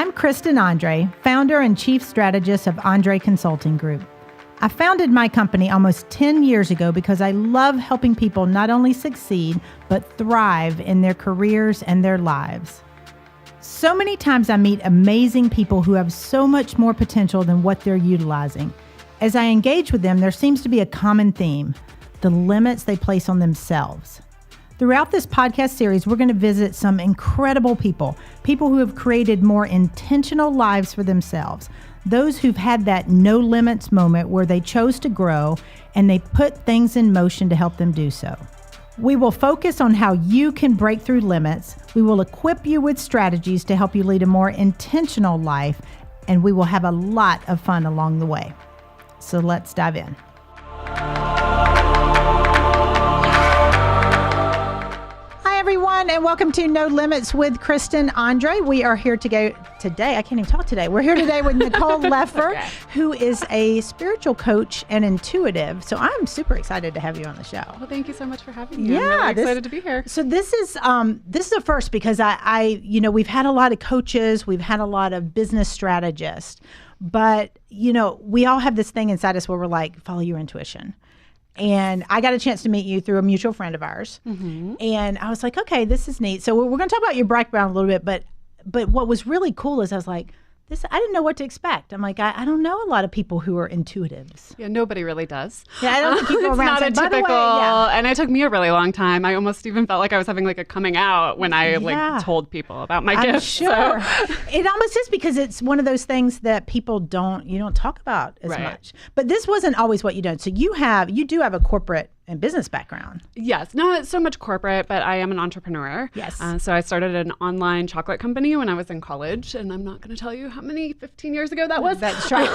I'm Kristen Andre, founder and chief strategist of Andre Consulting Group. I founded my company almost 10 years ago because I love helping people not only succeed, but thrive in their careers and their lives. So many times I meet amazing people who have so much more potential than what they're utilizing. As I engage with them, there seems to be a common theme: the limits they place on themselves. Throughout this podcast series, we're going to visit some incredible people who have created more intentional lives for themselves, those who've had that no limits moment where they chose to grow and they put things in motion to help them do so. We will focus on how you can break through limits. We will equip you with strategies to help you lead a more intentional life, and we will have a lot of fun along the way. So let's dive in. Everyone, and welcome to No Limits with Kristen Andre. We are here today. I can't even talk today. We're here today with Nicole Leffer, who is a spiritual coach and intuitive. So I'm super excited to have you on the show. Well, thank you so much for having me. I'm really excited to be here. So this is a first because we've had a lot of coaches, we've had a lot of business strategists, but we all have this thing inside us where we're like, follow your intuition. And I got a chance to meet you through a mutual friend of ours. Mm-hmm. And I was like, okay, this is neat. So we're going to talk about your background a little bit, but what was really cool is I was like, I didn't know what to expect. I'm like, I don't know a lot of people who are intuitives. Yeah, nobody really does. Yeah, I don't think you go around saying, not a typical, yeah. And it took me a really long time. I almost even felt like I was having like a coming out when I told people about my gifts. Sure. So. It almost is because it's one of those things that people don't talk about as much. But this wasn't always what you did. So you do have a corporate and business background. Yes, not so much corporate, but I am an entrepreneur. Yes. So I started an online chocolate company when I was in college, and I'm not going to tell you how many 15 years ago that was. That's right.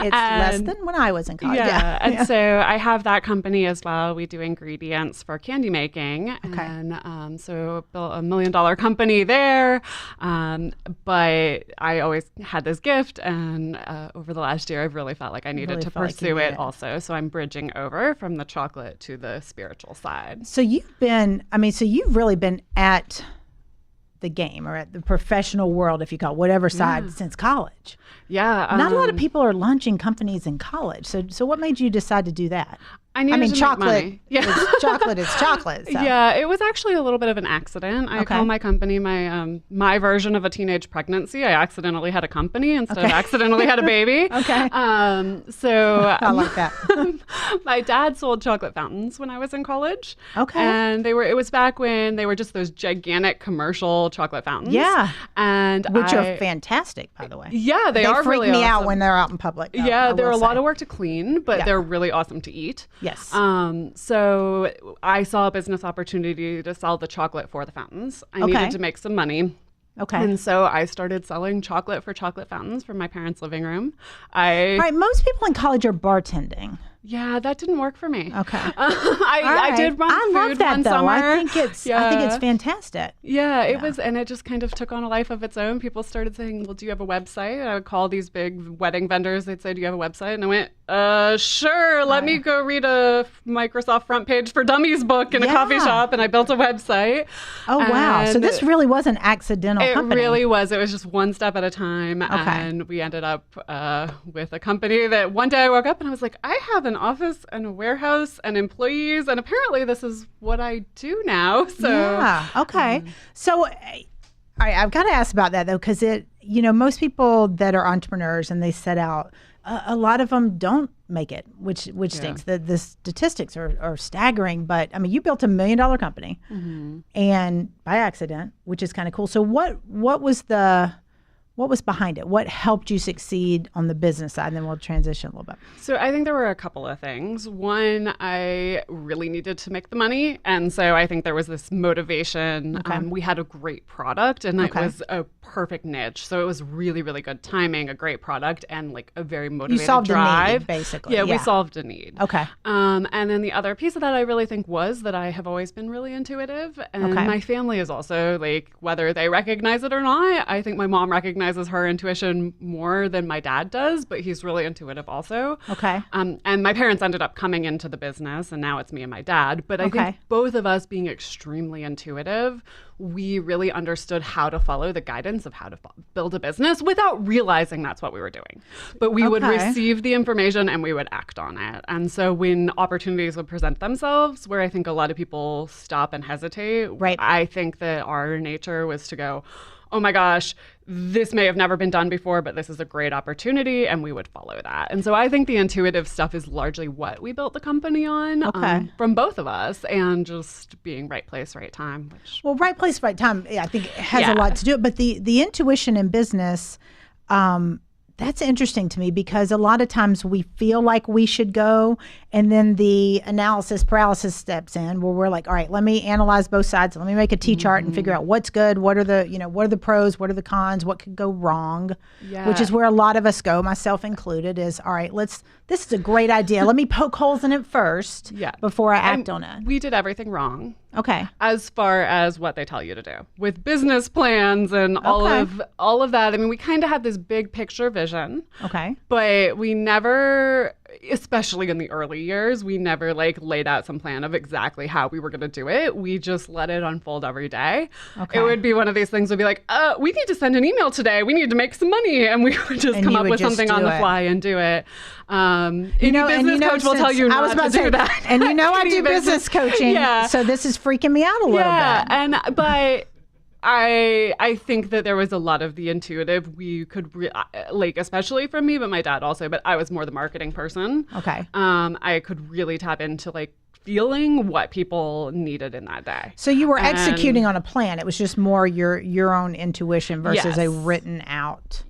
It's less than when I was in college. Yeah. And so I have that company as well. We do ingredients for candy making. Okay. And so built a $1 million company there. But I always had this gift, and over the last year, I've really felt like I needed to pursue it also. So I'm bridging over from the chocolate to the spiritual side. So you've really been at the game or at the professional world, if you call it, whatever side, since college. Yeah. Not a lot of people are launching companies in college. So what made you decide to do that? I needed to chocolate. Make money. Yeah. It's chocolate. So. Yeah, it was actually a little bit of an accident. I call my company my version of a teenage pregnancy. I accidentally had a company instead of accidentally had a baby. Okay. So I like that. My dad sold chocolate fountains when I was in college. Okay. And it was back when they were just those gigantic commercial chocolate fountains. Yeah. Which are fantastic, by the way. Yeah, they are really awesome. Freak me out when they're out in public. Yeah, they're a lot of work to clean, but they're really awesome to eat. Yes. So I saw a business opportunity to sell the chocolate for the fountains. I needed to make some money. Okay. And so I started selling chocolate for chocolate fountains from my parents' living room. All right. Most people in college are bartending. Yeah, that didn't work for me. Okay. I did run food love that, one though. summer. I think it's fantastic. Yeah, it was, and it just kind of took on a life of its own. People started saying, well, do you have a website? I would call these big wedding vendors. They'd say, do you have a website? And I went, sure. Let me go read a Microsoft Front Page for Dummies book in a coffee shop. And I built a website. Oh, wow. So this really was an accidental company. It really was. It was just one step at a time. Okay. And we ended up with a company that one day I woke up and I was like, I have an office and a warehouse and employees, and apparently this is what I do now. So yeah, okay. So all right, I've got to ask about that though, because most people that are entrepreneurs and they set out, a lot of them don't make it, which stinks. The statistics are staggering. But I mean, you built $1 million company, and by accident, which is kind of cool. So what was behind it? What helped you succeed on the business side? And then we'll transition a little bit. So I think there were a couple of things. One, I really needed to make the money. And so I think there was this motivation. Okay. We had a great product and it was a perfect niche. So it was really, really good timing, a great product, and like a very motivated You solved drive. a need, basically. Yeah, we solved a need. Okay. And then the other piece of that I really think was that I have always been really intuitive. And my family is also, like, whether they recognize it or not, I think my mom recognized recognizes her intuition more than my dad does, but he's really intuitive also. Okay. And my parents ended up coming into the business, and now it's me and my dad. But I think both of us being extremely intuitive, we really understood how to follow the guidance of how to build a business without realizing that's what we were doing. But we would receive the information and we would act on it. And so when opportunities would present themselves, where I think a lot of people stop and hesitate, I think that our nature was to go, oh my gosh, this may have never been done before, but this is a great opportunity, and we would follow that. And so I think the intuitive stuff is largely what we built the company on from both of us, and just being right place, right time. Well, right place, right time, I think it has a lot to do with it. But the intuition in business, that's interesting to me, because a lot of times we feel like we should go, and then the analysis paralysis steps in, where we're like, all right, let me analyze both sides. Let me make a T-chart and figure out what's good, what are the pros, what are the cons, what could go wrong, which is where a lot of us go, myself included, is, all right, this is a great idea. Let me poke holes in it first before I act on it. We did everything wrong. Okay. As far as what they tell you to do with business plans and all of that. I mean, we kind of had this big picture vision. Okay. But we never, especially in the early years, we never laid out some plan of exactly how we were going to do it. We just let it unfold every day. Okay. It would be one of these things would be like, we need to send an email today. We need to make some money. And we would just come up with something on the fly and do it. Any business coach will tell you not to do that. And I do business coaching. So this is freaking me out a little bit. But I think that there was a lot of the intuitive we could especially from me, but my dad also, but I was more the marketing person. Okay. I could really tap into feeling what people needed in that day. So you were executing on a plan. It was just more your own intuition versus a written out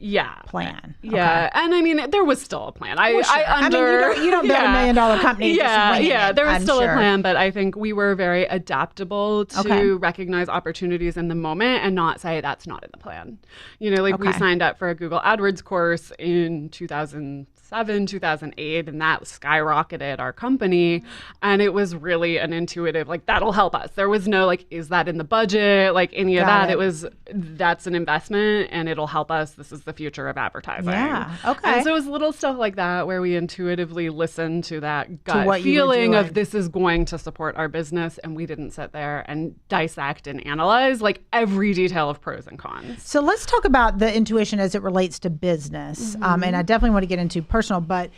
plan. Yeah. And I mean, there was still a plan. You don't build $1 million company. There was still a plan, but I think we were very adaptable to recognize opportunities in the moment and not say that's not in the plan. We signed up for a Google AdWords course in 2007, 2008, and that skyrocketed our company. And it was really an intuitive, that'll help us. There was no, is that in the budget? Any of that. It was, that's an investment and it'll help us. This is the future of advertising. Yeah. Okay. And so it was little stuff like that where we intuitively listened to that gut feeling of this is going to support our business. And we didn't sit there and dissect and analyze every detail of pros and cons. So let's talk about the intuition as it relates to business. And I definitely want to get into personal, but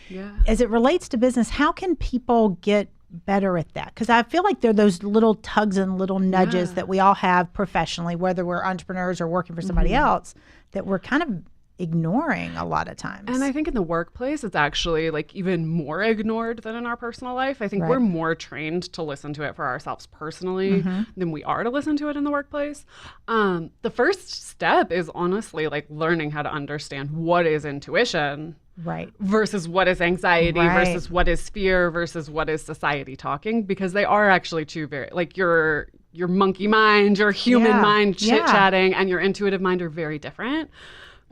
as it relates to business, how can people get better at that? Because I feel like there are those little tugs and little nudges that we all have professionally, whether we're entrepreneurs or working for somebody else, that we're kind of ignoring a lot of times. And I think in the workplace, it's actually even more ignored than in our personal life. I think we're more trained to listen to it for ourselves personally than we are to listen to it in the workplace. The first step is honestly learning how to understand what is intuition versus what is anxiety versus what is fear versus what is society talking, because they are actually two very your monkey mind, your human mind chit-chatting and your intuitive mind are very different.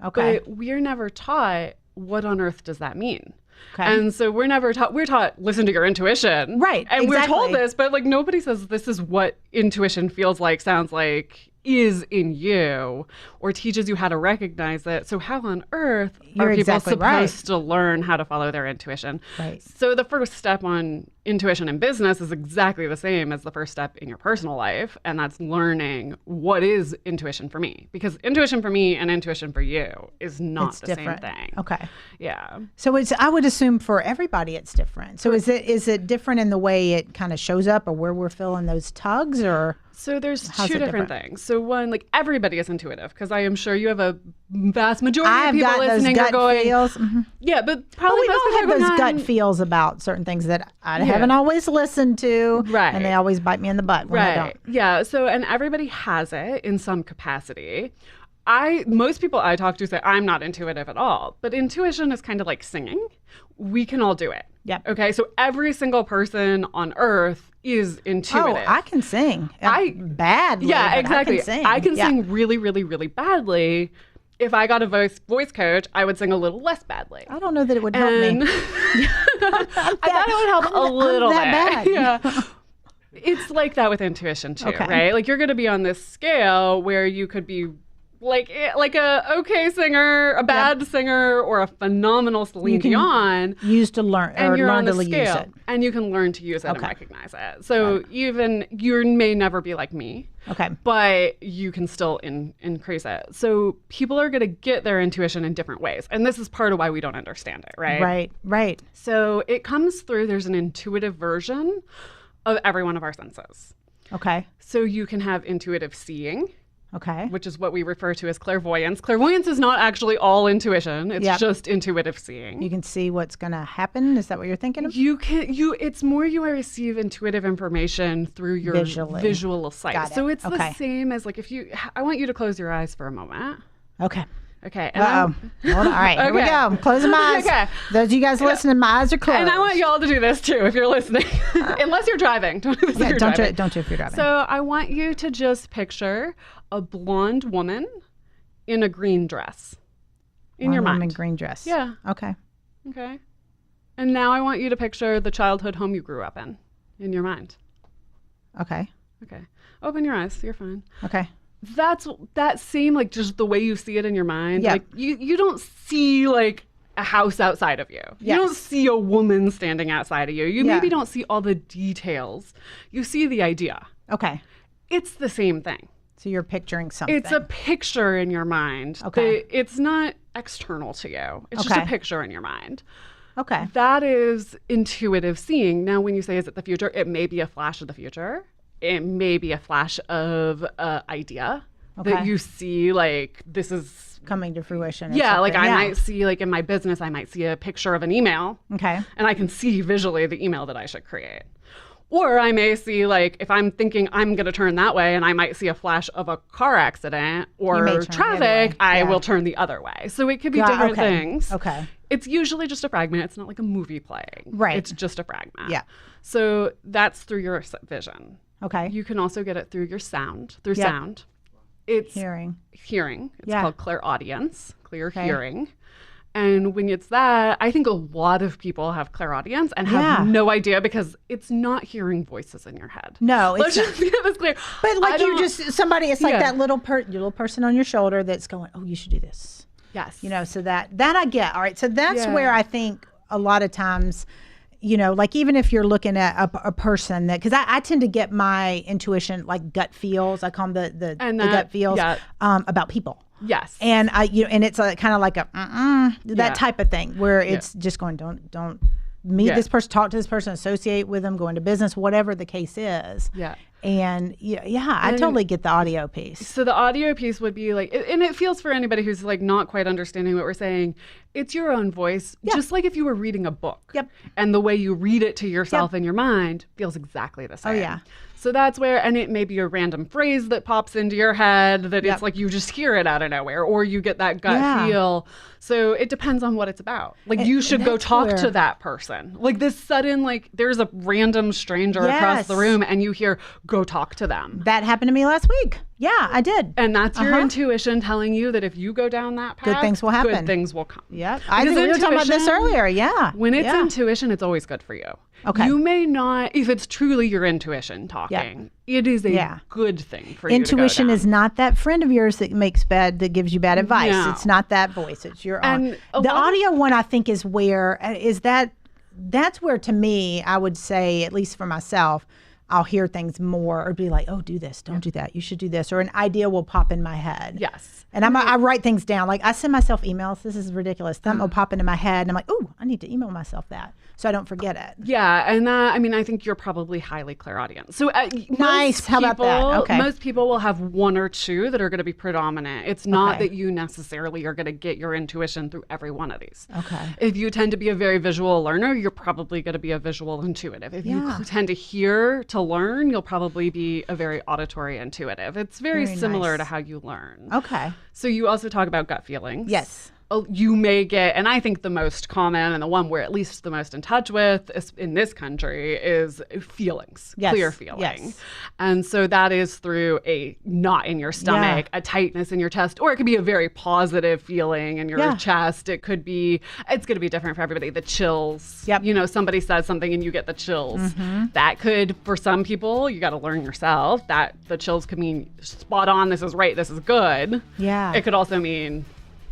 Okay. But we're never taught what on earth does that mean. Okay. And so we're taught listen to your intuition. Right. And we're told this, but nobody says this is what intuition feels like, sounds like, is in you, or teaches you how to recognize it. So how on earth are people supposed to learn how to follow their intuition? Right. So the first step on intuition in business is exactly the same as the first step in your personal life, and that's learning what is intuition for me. Because intuition for me and intuition for you is not the same thing. Okay. Yeah. So I would assume for everybody it's different. So is it different in the way it kind of shows up, or where we're feeling those tugs, or? So there's two different things. So one, everybody is intuitive, because I am sure you have a vast majority of people listening are going, feels. Yeah, but probably we've all had those gut feels about certain things that I haven't always listened to, and they always bite me in the butt when I don't. Yeah. So, and everybody has it in some capacity. Most people I talk to say I'm not intuitive at all, but intuition is kind of like singing. We can all do it. Yep. Okay. So every single person on earth is intuitive. Oh, I can sing. Badly. Yeah, exactly. I can sing really, really, really badly. If I got a voice coach, I would sing a little less badly. I don't know that it would help me. I thought it would help a little bit. Bad. Yeah. It's like that with intuition too, right? You're going to be on this scale where you could be like a okay singer, a bad singer, or a phenomenal Celine Dion. Use to learn, and or you're learn on the to scale, use it. and you can learn to use it and recognize it. So even you may never be like me. Okay. But you can still increase it. So people are going to get their intuition in different ways. And this is part of why we don't understand it, right? Right. So it comes through, there's an intuitive version of every one of our senses. Okay. So you can have intuitive seeing. Okay. Which is what we refer to as clairvoyance. Clairvoyance is not actually all intuition. It's just intuitive seeing. You can see what's going to happen. Is that what you're thinking of? It's more you receive intuitive information through your visual sight. So it's the same as like I want you to close your eyes for a moment. Okay. Okay. Hold on. All right. Here we go. I'm closing my eyes. Okay. Those of you guys listening, my eyes are closed. And I want y'all to do this too if you're listening. Unless you're driving. Don't do this if you're driving. Don't do it if you're driving. So I want you to just picture a blonde woman in a green dress in your mind. In a green dress. Yeah. Okay. And now I want you to picture the childhood home you grew up in your mind. Okay. Open your eyes. You're fine. Okay. That same, like, just the way you see it in your mind. Yeah. Like you don't see like a house outside of you. You don't see a woman standing outside of you. You maybe don't see all the details. You see the idea. Okay. It's the same thing. So you're picturing something. It's a picture in your mind. Okay. It's not external to you. It's just a picture in your mind. Okay. That is intuitive seeing. Now, when you say, is it the future? It may be a flash of the future. It may be a flash of an idea that you see, like, this is coming to fruition. Yeah, like I might see, like in my business, I might see a picture of an email. Okay. And I can see visually the email that I should create. Or I may see, like, if I'm thinking I'm going to turn that way and I might see a flash of a car accident or traffic, I will turn the other way. So it could be different things. Okay. It's usually just a fragment. It's not like a movie playing. Right. It's just a fragment. Yeah. So that's through your vision. Okay. You can also get it through your sound, sound. It's hearing. It's called clairaudience, clear hearing. And when it's that, I think a lot of people have clairaudience and have no idea because it's not hearing voices in your head. No, it's not. Let's just get this clear. But like it's like that little person on your shoulder that's going, oh, you should do this. Yes. You know, so that I get. All right. So that's where I think a lot of times, you know, like even if you're looking at a person that, because I tend to get my intuition like gut feels. I call them the gut feels about people. Yes. And and it's kind of like a that type of thing where it's just going, don't meet this person, talk to this person, associate with them, go into business, whatever the case is. Yeah. And I totally get the audio piece. So the audio piece would be like, and it feels for anybody who's like not quite understanding what we're saying, it's your own voice, just like if you were reading a book. Yep. And the way you read it to yourself in your mind feels exactly the same. Oh, yeah. So that's where, and it may be a random phrase that pops into your head that it's like you just hear it out of nowhere, or you get that gut feel. So it depends on what it's about. Like you should go talk to that person. Like this sudden, like there's a random stranger across the room and you hear, go talk to them. That happened to me last week. Yeah, I did. And that's your intuition telling you that if you go down that path, good things will happen. Good things will come. Yep. I think we were talking about this earlier. Yeah. When it's intuition, it's always good for you. Okay. You may not, if it's truly your intuition talking, it is a good thing for you to go Intuition down. is not that friend of yours that that gives you bad advice. No. It's not that voice. It's your own. The audio one, I think, is that's where, to me, I would say, at least for myself, I'll hear things more or be like, oh, do this, don't do that. You should do this. Or an idea will pop in my head. Yes. And I write things down. Like I send myself emails. This is ridiculous. Something will pop into my head. And I'm like, oh, I need to email myself that so I don't forget it. Yeah. And I think you're probably highly clairaudient. So nice. How about that? Okay. Most people will have one or two that are going to be predominant. It's not that you necessarily are going to get your intuition through every one of these. Okay. If you tend to be a very visual learner, you're probably going to be a visual intuitive. If you tend to hear to learn, you'll probably be a very auditory intuitive. It's very similar to how you learn. Okay. So you also talk about gut feelings. Yes. you may get, and I think the most common and the one we're at least the most in touch with in this country is feelings, clear feeling. Yes. And so that is through a knot in your stomach, a tightness in your chest, or it could be a very positive feeling in your chest. It's going to be different for everybody. The chills, somebody says something and you get the chills. That could, for some people, you got to learn yourself that the chills could mean spot on, this is right, this is good. Yeah. It could also mean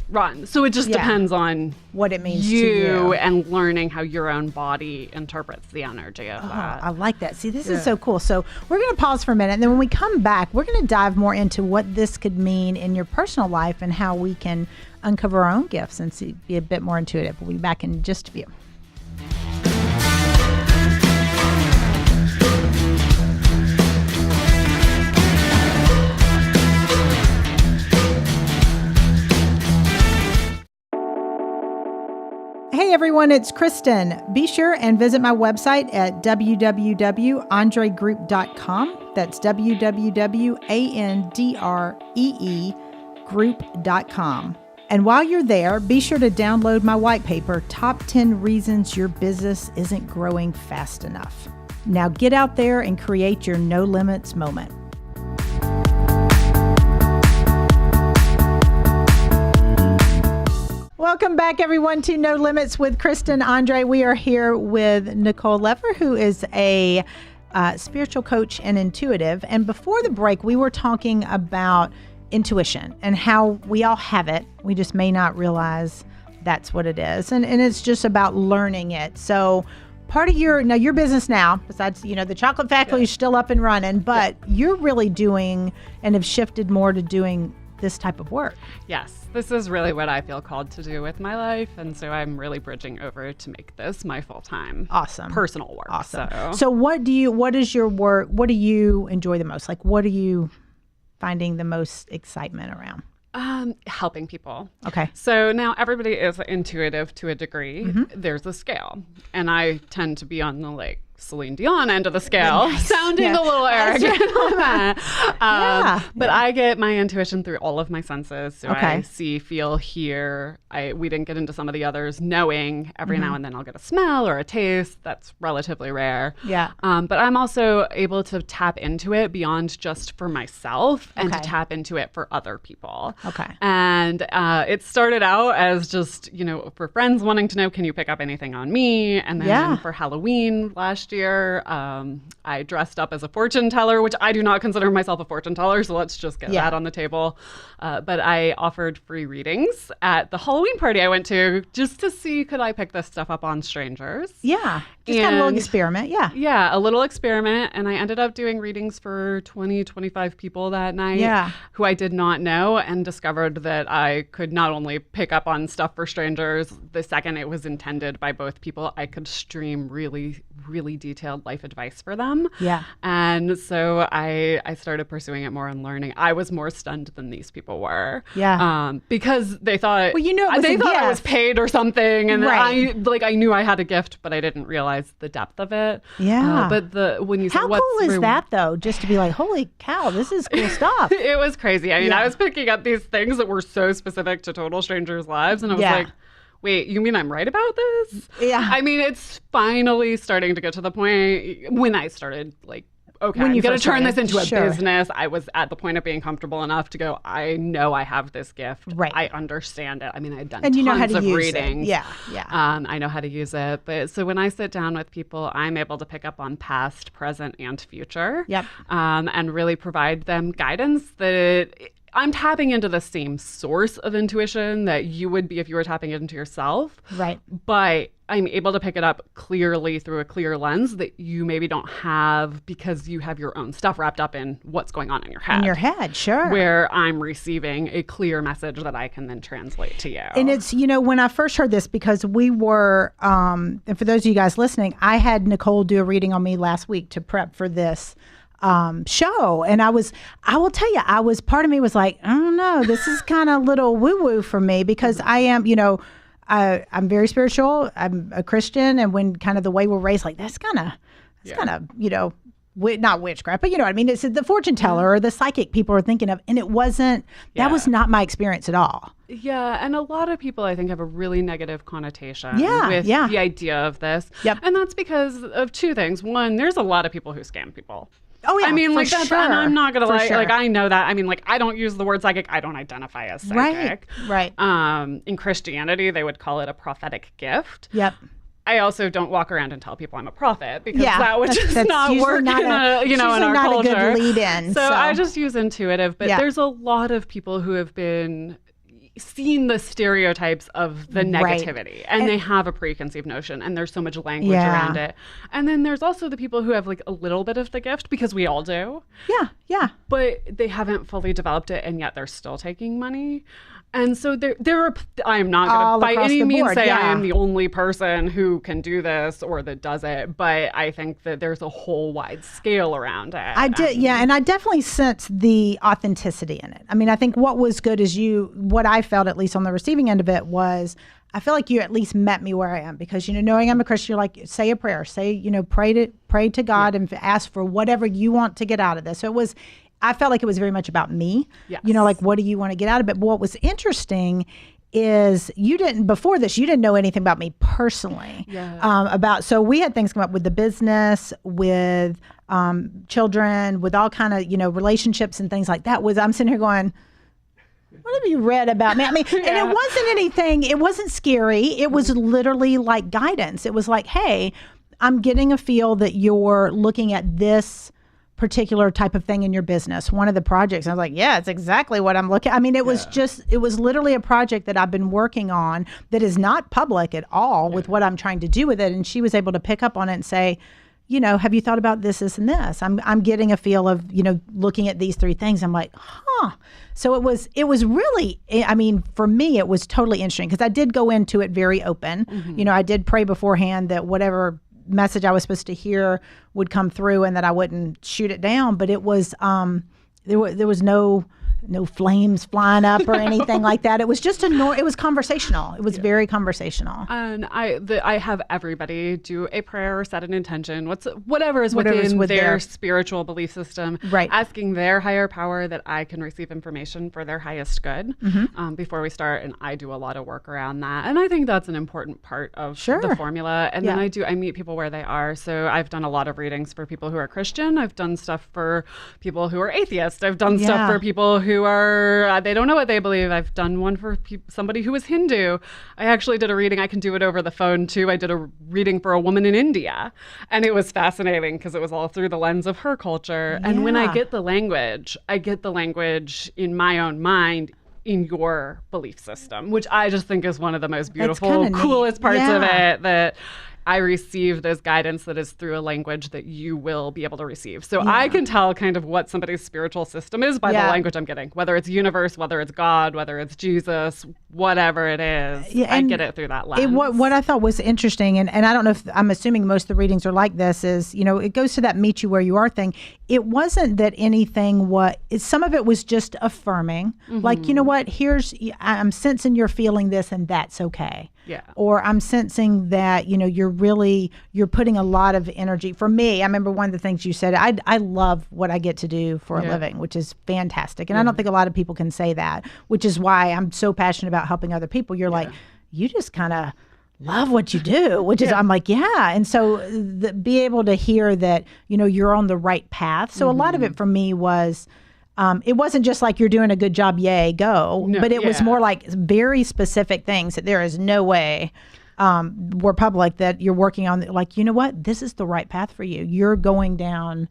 run. So it just depends on what it means to you and learning how your own body interprets the energy of that. I like that. See, this is so cool. So we're going to pause for a minute, and then when we come back, we're going to dive more into what this could mean in your personal life and how we can uncover our own gifts and be a bit more intuitive. We'll be back in just a few. Hey everyone, it's Kristen. Be sure and visit my website at www.andregroup.com. That's www.andreegroup.com. And while you're there, be sure to download my white paper, Top 10 Reasons Your Business Isn't Growing Fast Enough. Now get out there and create your no limits moment. Welcome back, everyone, to No Limits with Kristen Andre. We are here with Nicole Leffer, who is a spiritual coach and intuitive. And before the break, we were talking about intuition and how we all have it. We just may not realize that's what it is. And it's just about learning it. So part of your business now, besides, the chocolate factory is still up and running, but you're really doing and have shifted more to doing this type of work. Yes, this is really what I feel called to do with my life. And so I'm really bridging over to make this my full-time personal work. Awesome. So what is your work? What do you enjoy the most? Like, what are you finding the most excitement around? Helping people. Okay. So now everybody is intuitive to a degrry. There's a scale. And I tend to be on the Celine Dion end of the scale, sounding a little arrogant. But I get my intuition through all of my senses. So I see, feel, hear. We didn't get into some of the others. Knowing, every now and then I'll get a smell or a taste. That's relatively rare. Yeah. But I'm also able to tap into it beyond just for myself and to tap into it for other people. Okay. And it started out as just, for friends wanting to know, can you pick up anything on me? And then for Halloween last year, I dressed up as a fortune teller, which I do not consider myself a fortune teller, so let's just get that on the table. But I offered free readings at the Halloween party I went to just to see, could I pick this stuff up on strangers? Yeah. Just kind of a little experiment. Yeah. Yeah, a little experiment. And I ended up doing readings for 20, 25 people that night who I did not know, and discovered that I could not only pick up on stuff for strangers, the second it was intended by both people, I could stream really, really detailed life advice for them. Yeah. And so I started pursuing it more and learning. I was more stunned than these people were. Yeah. Because they thought, they thought I was paid or something. And I knew I had a gift, but I didn't realize the depth of it. Yeah. But when you say, how cool is that though? Just to be like, holy cow, this is cool stuff. It was crazy. I mean, I was picking up these things that were so specific to total strangers' lives. And I was like, wait, you mean I'm right about this? Yeah. I mean, it's finally starting to get to the point when I started okay, when I'm going to turn started, this into a business. I was at the point of being comfortable enough to go, I know I have this gift. Right. I understand it. I mean, I've done and tons of readings. It. Yeah, yeah. I know how to use it. But so when I sit down with people, I'm able to pick up on past, present, and future. Yep. And really provide them guidance that I'm tapping into the same source of intuition that you would be if you were tapping into yourself. Right. But I'm able to pick it up clearly through a clear lens that you maybe don't have because you have your own stuff wrapped up in what's going on in your head. In your head, sure. Where I'm receiving a clear message that I can then translate to you. And it's, when I first heard this, because we were, and for those of you guys listening, I had Nicole do a reading on me last week to prep for this show. And I will tell you, part of me was like, I don't know, this is kind of a little woo-woo for me because I am, I'm very spiritual. I'm a Christian. And when kind of the way we're raised, like that's kind of, not witchcraft, but you know what I mean? It's the fortune teller or the psychic people are thinking of. And it wasn't, that was not my experience at all. Yeah, and a lot of people, I think, have a really negative connotation with the idea of this. Yep. And that's because of two things. One, there's a lot of people who scam people. Oh, yeah, I mean, like, that's, and I'm not going to lie, like, I know that. I mean, like, I don't use the word psychic. I don't identify as psychic. Right. In Christianity, they would call it a prophetic gift. Yep. I also don't walk around and tell people I'm a prophet because that would just not work in our culture. A good lead-in. So I just use intuitive, but there's a lot of people who have been seen the stereotypes of the negativity and they have a preconceived notion and there's so much language around it. And then there's also the people who have like a little bit of the gift because we all do. Yeah. But they haven't fully developed it and yet they're still taking money. And so there are, I am not going to by any means say I am the only person who can do this or that does it, but I think that there's a whole wide scale around it. And I definitely sense the authenticity in it. I mean, I think what was good is what I felt, at least on the receiving end of it, was I feel like you at least met me where I am because, knowing I'm a Christian, you're like, say a prayer, pray to God and ask for whatever you want to get out of this. So I felt like it was very much about me, like, what do you want to get out of it? But what was interesting is you didn't know anything about me personally. So we had things come up with the business, with children, with all kind of, relationships and things like that. I'm sitting here going, what have you read about me? I mean, and it wasn't anything, it wasn't scary. It was literally like guidance. It was like, hey, I'm getting a feel that you're looking at this particular type of thing in your business. One of the projects, I was like, yeah, it's exactly what I'm looking. I mean, it was literally a project that I've been working on that is not public at all with what I'm trying to do with it. And she was able to pick up on it and say, have you thought about this, and this? I'm getting a feel of, looking at these three things. I'm like, So it was really, I mean, for me, it was totally interesting because I did go into it very open. Mm-hmm. I did pray beforehand that whatever message I was supposed to hear would come through and that I wouldn't shoot it down. But it was, there was no flames flying up or anything like that. It was just it was conversational. It was very conversational. And I have everybody do a prayer or set an intention, whatever is within their spiritual belief system, asking their higher power that I can receive information for their highest good before we start. And I do a lot of work around that. And I think that's an important part of the formula. And then I meet people where they are. So I've done a lot of readings for people who are Christian. I've done stuff for people who are atheist. I've done stuff for people who are, they don't know what they believe. I've done one for somebody who was Hindu. I actually did a reading. I can do it over the phone too. I did a reading for a woman in India, and it was fascinating because it was all through the lens of her culture. And when I get the language in my own mind in your belief system, which I just think is one of the most beautiful, coolest parts of it, that I receive this guidance that is through a language that you will be able to receive. So I can tell kind of what somebody's spiritual system is by the language I'm getting, whether it's universe, whether it's God, whether it's Jesus, whatever it is. I get it through that lens. What I thought was interesting, and I don't know if, I'm assuming most of the readings are like this, is, it goes to that meet you where you are thing. It wasn't that anything some of it was just affirming. Like, you know what, I'm sensing you're feeling this and that's okay. Yeah. Or I'm sensing that, you're putting a lot of energy. For me, I remember one of the things you said, I love what I get to do for a living, which is fantastic. And I don't think a lot of people can say that, which is why I'm so passionate about helping other people. You're like, you just kind of love what you do, which is, I'm like, And so be able to hear that, you're on the right path. So a lot of it for me was, it wasn't just like you're doing a good job, yay, go. No, but it was more like very specific things that there is no way we're public that you're working on. Like, you know what? This is the right path for you. You're going down,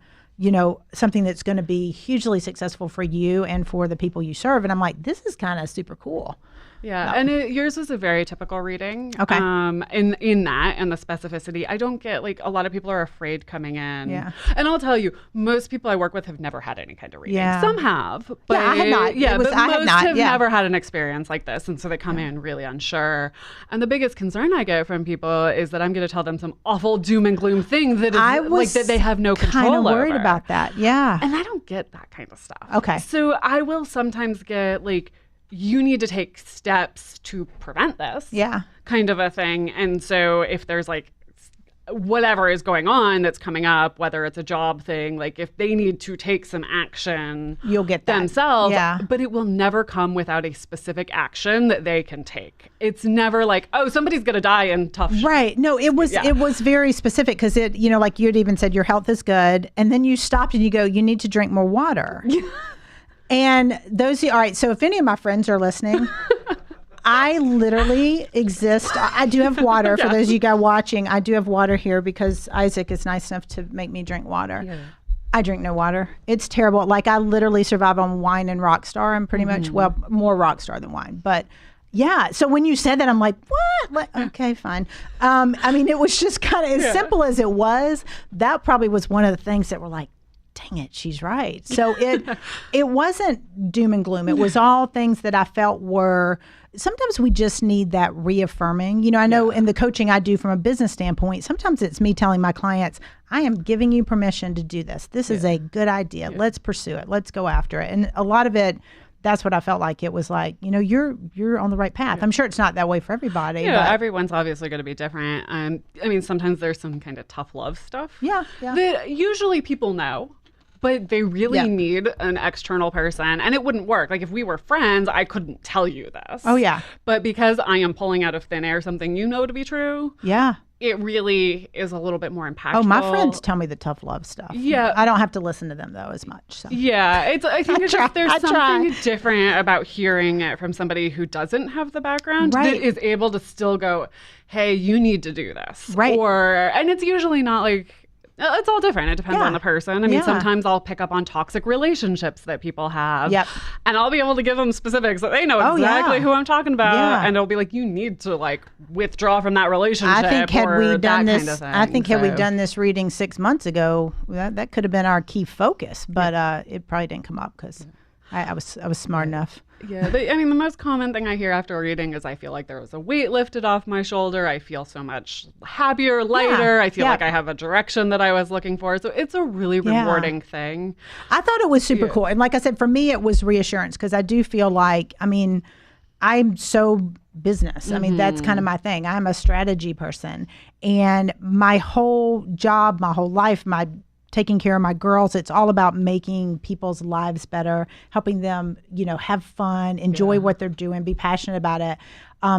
something that's going to be hugely successful for you and for the people you serve. And I'm like, this is kind of super cool. Yeah, and yours was a very typical reading. Okay. In that and the specificity, I don't get, like, a lot of people are afraid coming in. Yeah. And I'll tell you, most people I work with have never had any kind of reading. Yeah. Some have, but I had not. Most have never had an experience like this, and so they come in really unsure. And the biggest concern I get from people is that I'm going to tell them some awful doom and gloom thing that is that they have no control over. I'm kind of worried about that. Yeah. And I don't get that kind of stuff. Okay. So I will sometimes get, like, you need to take steps to prevent this kind of a thing. And so if there's, like, whatever is going on that's coming up, whether it's a job thing, like if they need to take some action, you'll get that themselves. Yeah. But it will never come without a specific action that they can take. It's never like, oh, somebody's going to die in tough. Right. No, it was very specific because it, like you'd even said, your health is good. And then you stopped and you go, you need to drink more water. And all right. So if any of my friends are listening, I literally exist. I do have water for those of you guys watching. I do have water here because Isaac is nice enough to make me drink water. Yeah. I drink no water. It's terrible. Like I literally survive on wine and Rockstar. I'm pretty much, well, more Rockstar than wine. But yeah. So when you said that, I'm like, what? Okay, fine. I mean, it was just kind of as simple as it was. That probably was one of the things that were like, dang it, she's right. So it wasn't doom and gloom. It was all things that I felt were, sometimes we just need that reaffirming. I know in the coaching I do from a business standpoint, sometimes it's me telling my clients, I am giving you permission to do this. This is a good idea. Let's pursue it. Let's go after it. And a lot of it, that's what I felt like. It was like, you're on the right path. I'm sure it's not that way for everybody. Yeah, but everyone's obviously going to be different. I mean, sometimes there's some kind of tough love stuff. Yeah. That usually people know. But they really need an external person. And it wouldn't work. Like if we were friends, I couldn't tell you this. Oh, yeah. But because I am pulling out of thin air something you know to be true. Yeah. It really is a little bit more impactful. Oh, my friends tell me the tough love stuff. Yeah. I don't have to listen to them, though, as much. So. Yeah. I think there's something different about hearing it from somebody who doesn't have the background that is able to still go, hey, you need to do this. Right. And it's usually not like, it's all different. It depends on the person. I mean, sometimes I'll pick up on toxic relationships that people have. Yep. And I'll be able to give them specifics that they know exactly who I'm talking about. Yeah. And it'll be like, you need to withdraw from that relationship. I think had we done this, kind of thing. had we done this reading 6 months ago, that could have been our key focus. But it probably didn't come up because I was smart enough. Yeah, the most common thing I hear after reading is I feel like there was a weight lifted off my shoulder. I feel so much happier, lighter. I feel like I have a direction that I was looking for. So it's a really rewarding thing. I thought it was super cool. And like I said, for me, it was reassurance because I do feel like, I'm so business. I mean, that's kind of my thing. I'm a strategy person. And my whole job, my whole life, taking care of my girls, it's all about making people's lives better, helping them, have fun, enjoy what they're doing, be passionate about it.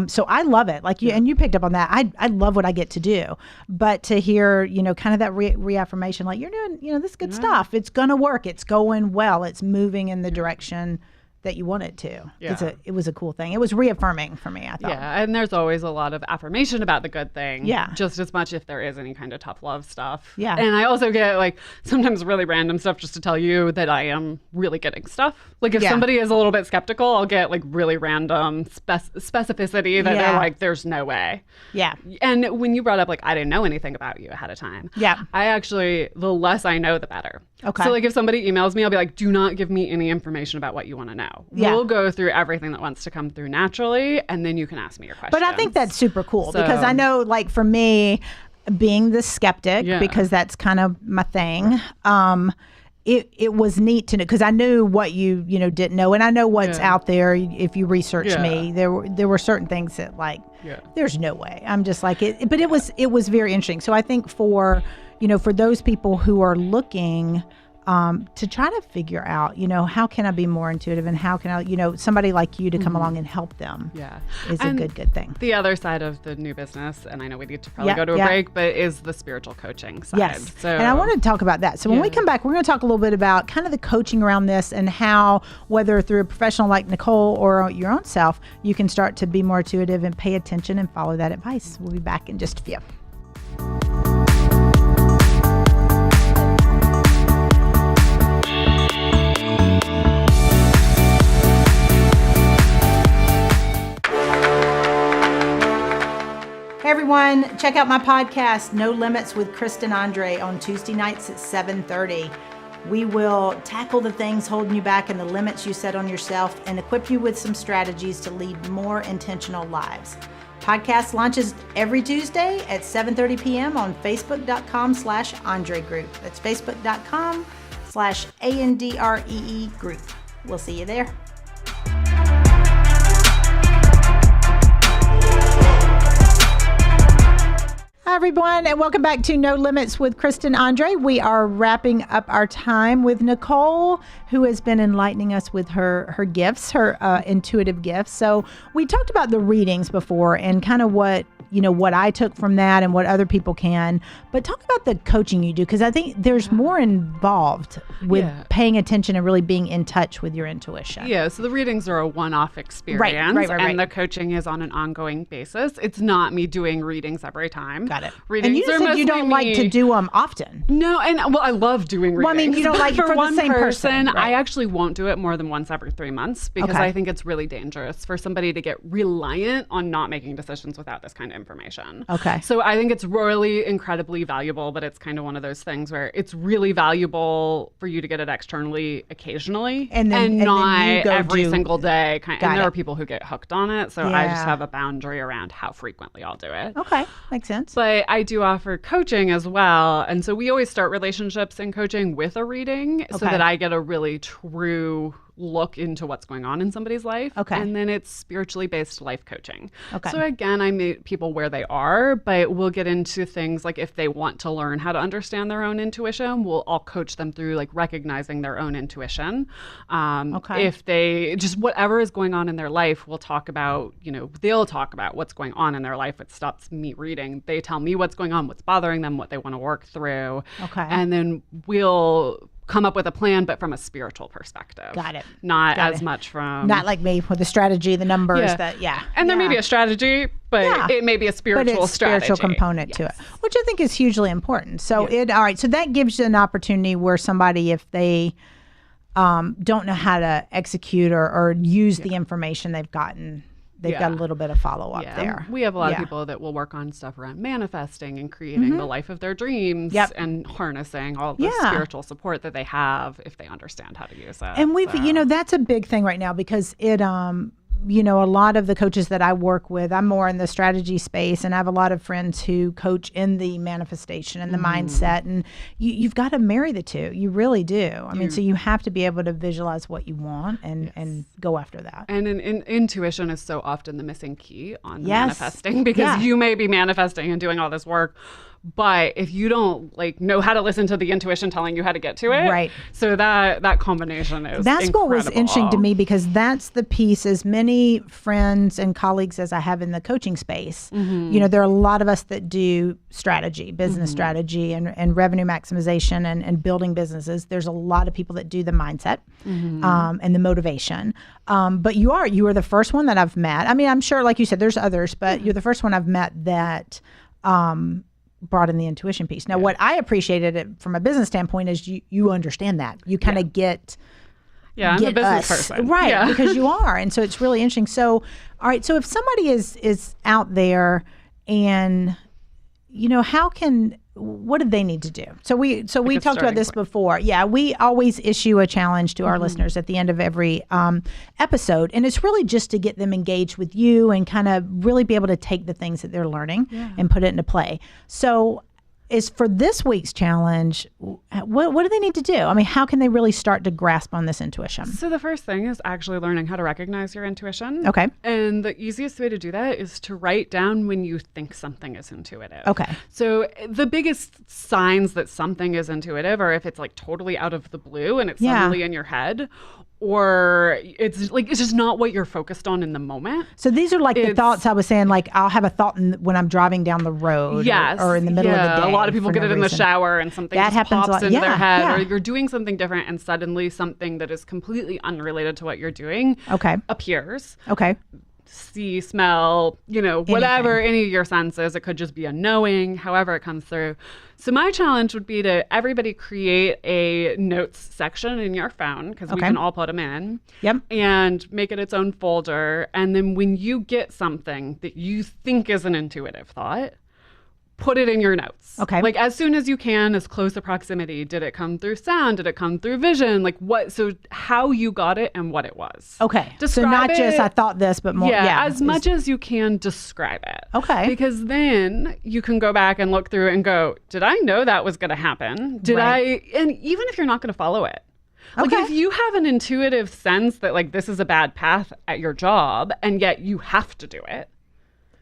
So I love it. Like you, and you picked up on that. I love what I get to do, but to hear, kind of that reaffirmation, like you're doing, this good stuff. It's going to work. It's going well. It's moving in the direction that you want it to. Yeah. It was a cool thing. It was reaffirming for me, I thought. Yeah, and there's always a lot of affirmation about the good thing. Yeah. Just as much if there is any kind of tough love stuff. Yeah. And I also get sometimes really random stuff just to tell you that I am really getting stuff. Like if somebody is a little bit skeptical, I'll get really random specificity that they're like, there's no way. Yeah. And when you brought up I didn't know anything about you ahead of time. Yeah. I actually, the less I know, the better. Okay. So if somebody emails me, I'll be like, do not give me any information about what you want to know. We'll go through everything that wants to come through naturally, and then you can ask me your questions. But I think that's super cool because I know, for me, being the skeptic, because that's kind of my thing, it was neat to know because I knew what you didn't know, and I know what's out there. If you research me, there were certain things that there's no way. I'm just like it, but it was very interesting. So I think for those people who are looking to try to figure out, how can I be more intuitive and how can I, somebody like you to come along and help them is a good thing. The other side of the new business, and I know we need to probably go to a break, but is the spiritual coaching side. Yes, and I want to talk about that. So when we come back, we're going to talk a little bit about kind of the coaching around this and how, whether through a professional like Nicole or your own self, you can start to be more intuitive and pay attention and follow that advice. We'll be back in just a few. Hey everyone, check out my podcast, No Limits with Kristen Andre, on Tuesday nights at 7:30. We will tackle the things holding you back and the limits you set on yourself and equip you with some strategies to lead more intentional lives. Podcast launches every Tuesday at 7:30 p.m. on facebook.com/Andre Group. That's facebook.com/ANDREE Group. We'll see you there. Hi, everyone, and welcome back to No Limits with Kristen Andre. We are wrapping up our time with Nicole, who has been enlightening us with her gifts, her intuitive gifts. So we talked about the readings before and kind of what I took from that and what other people can. But talk about the coaching you do, because I think there's more involved with paying attention and really being in touch with your intuition. Yeah, so the readings are a one-off experience, right. and the coaching is on an ongoing basis. It's not me doing readings every time. Got it. Readings and you are said you don't like to do them often. No, and I love doing readings. Well, I mean, you don't like for the same person. Right. I actually won't do it more than once every 3 months because I think it's really dangerous for somebody to get reliant on not making decisions without this kind of information. Okay. So I think it's really incredibly valuable, but it's kind of one of those things where it's really valuable for you to get it externally occasionally and not every single day. And there are people who get hooked on it. So I just have a boundary around how frequently I'll do it. Okay. Makes sense. But I do offer coaching as well. And so we always start relationships in coaching with a reading so that I get a really true look into what's going on in somebody's life. Okay. And then it's spiritually based life coaching. Okay. So again, I meet people where they are, but we'll get into things like if they want to learn how to understand their own intuition, I'll coach them through like recognizing their own intuition. If they just whatever is going on in their life, we'll talk about, they'll talk about what's going on in their life. It stops me reading. They tell me what's going on, what's bothering them, what they want to work through. Okay. And then we'll come up with a plan, but from a spiritual perspective. Got it. Not as much from... Not like me with the strategy, the numbers, And there may be a strategy, but it may be a spiritual strategy. Spiritual component to it, which I think is hugely important. So all right, so that gives you an opportunity where somebody, if they don't know how to execute or use the information they've gotten, they've got a little bit of follow-up there. We have a lot of people that will work on stuff around manifesting and creating the life of their dreams and harnessing all the spiritual support that they have if they understand how to use it. And we've, that's a big thing right now because it, a lot of the coaches that I work with, I'm more in the strategy space, and I have a lot of friends who coach in the manifestation and the mindset, and you've got to marry the two. You really do. I mean, so you have to be able to visualize what you want and go after that. And intuition is so often the missing key on manifesting because you may be manifesting and doing all this work, but if you don't know how to listen to the intuition telling you how to get to it, right? So that combination is that's incredible. What was interesting to me, because that's the piece. As many friends and colleagues as I have in the coaching space, there are a lot of us that do strategy, business strategy, and revenue maximization and building businesses. There's a lot of people that do the mindset and the motivation. But you are the first one that I've met. I mean, I'm sure, like you said, there's others, but you're the first one I've met that brought in the intuition piece. Now, what I appreciated it from a business standpoint is you understand that. You kind of get I'm a business person. Right, because you are. And so it's really interesting. So, all right, so if somebody is out there and, what do they need to do? So we talked about this before. Yeah, we always issue a challenge to our listeners at the end of every episode. And it's really just to get them engaged with you and kind of really be able to take the things that they're learning and put it into play. So is for this week's challenge, what do they need to do? I mean, how can they really start to grasp on this intuition? So the first thing is actually learning how to recognize your intuition. Okay. And the easiest way to do that is to write down when you think something is intuitive. Okay. So the biggest signs that something is intuitive are if it's totally out of the blue and it's suddenly in your head, or it's just not what you're focused on in the moment. So these are the thoughts I was saying, I'll have a thought when I'm driving down the road or in the middle of the day. A lot of people get it in the shower and something that just pops into their head, or you're doing something different and suddenly something that is completely unrelated to what you're doing appears. Okay. See, smell, whatever, any of your senses. It could just be a knowing, however it comes through. So my challenge would be to everybody create a notes section in your phone, because we can all put them in. Yep. And make it its own folder. And then when you get something that you think is an intuitive thought, put it in your notes. Okay. As soon as you can, as close to proximity. Did it come through sound? Did it come through vision? So how you got it and what it was. Okay. Describe so not it, just I thought this, but more. As much as you can describe it. Okay. Because then you can go back and look through and go, did I know that was going to happen? And even if you're not going to follow it. If you have an intuitive sense that this is a bad path at your job and yet you have to do it,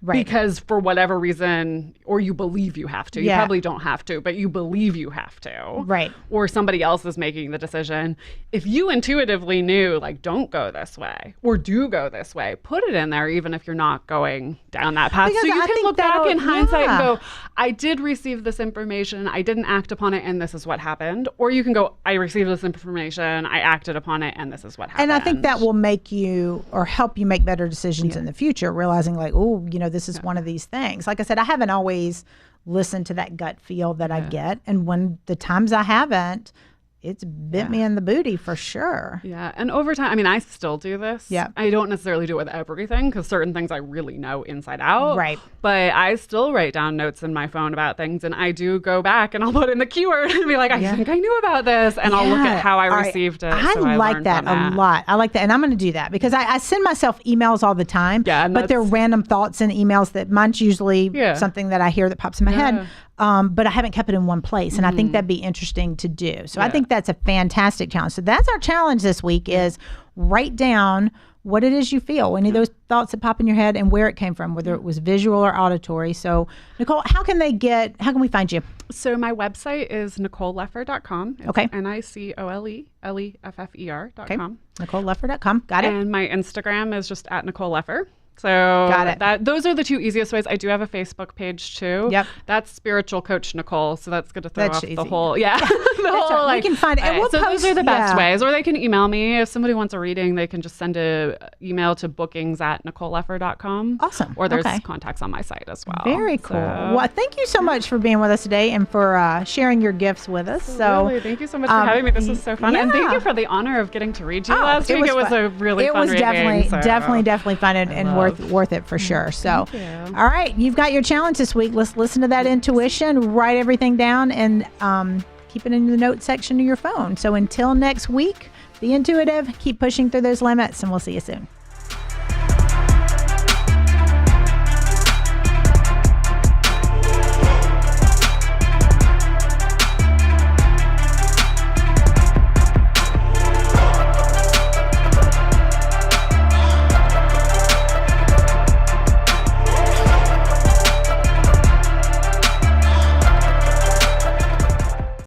Right. Because for whatever reason, or you believe you have to. You probably don't have to, but you believe you have to. Right. Or somebody else is making the decision. If you intuitively knew, like, don't go this way or do go this way, put it in there even if you're not going down that path. Because so you I can think look back in hindsight and yeah. go, I did receive this information, I didn't act upon it, and this is what happened. Or you can go, I received this information, I acted upon it, and this is what happened. And I think that will make you or help you make better decisions in the future, realizing like, oh, you know, this is one of these things. Like I said, I haven't always listened to that gut feel that I get. And when the times I haven't, it's bit me in the booty for sure. Yeah. And over time, I mean, I still do this. Yeah. I don't necessarily do it with everything because certain things I really know inside out. Right. But I still write down notes in my phone about things, and I do go back and I'll put in the keyword and be like, I think I knew about this. And I'll look at how I received it. I like that a lot. I like that. And I'm going to do that because I send myself emails all the time. Yeah, but they're random thoughts in emails that mine's usually something that I hear that pops in my head. But I haven't kept it in one place. And I think that'd be interesting to do. So I think that's a fantastic challenge. So that's our challenge this week is write down what it is you feel, any of those thoughts that pop in your head and where it came from, whether it was visual or auditory. So Nicole, how can we find you? So my website is NicoleLeffer.com. It's Okay. NicoleLeffer.com. NicoleLeffer.com. Got it. And my Instagram is just at Nicole Leffer. So Got it. Those are the two easiest ways. I do have a Facebook page too. Yep. That's Spiritual Coach Nicole. So that's going to throw off easy. the whole, the whole, right. We can find it. And we'll so post, those are the best ways. Or they can email me. If somebody wants a reading, they can just send an email to bookings@NicoleLeffer.com. Awesome. Or there's contacts on my site as well. Very cool. Well, thank you so much for being with us today and for sharing your gifts with us. So really, thank you so much for having me. This was so fun. And thank you for the honor of getting to read you last week. It was a really fun reading. It was definitely fun and worth it for sure. So, all right, you've got your challenge this week. Let's listen to that intuition, write everything down, and keep it in the notes section of your phone. So until next week, be intuitive, keep pushing through those limits, and we'll see you soon.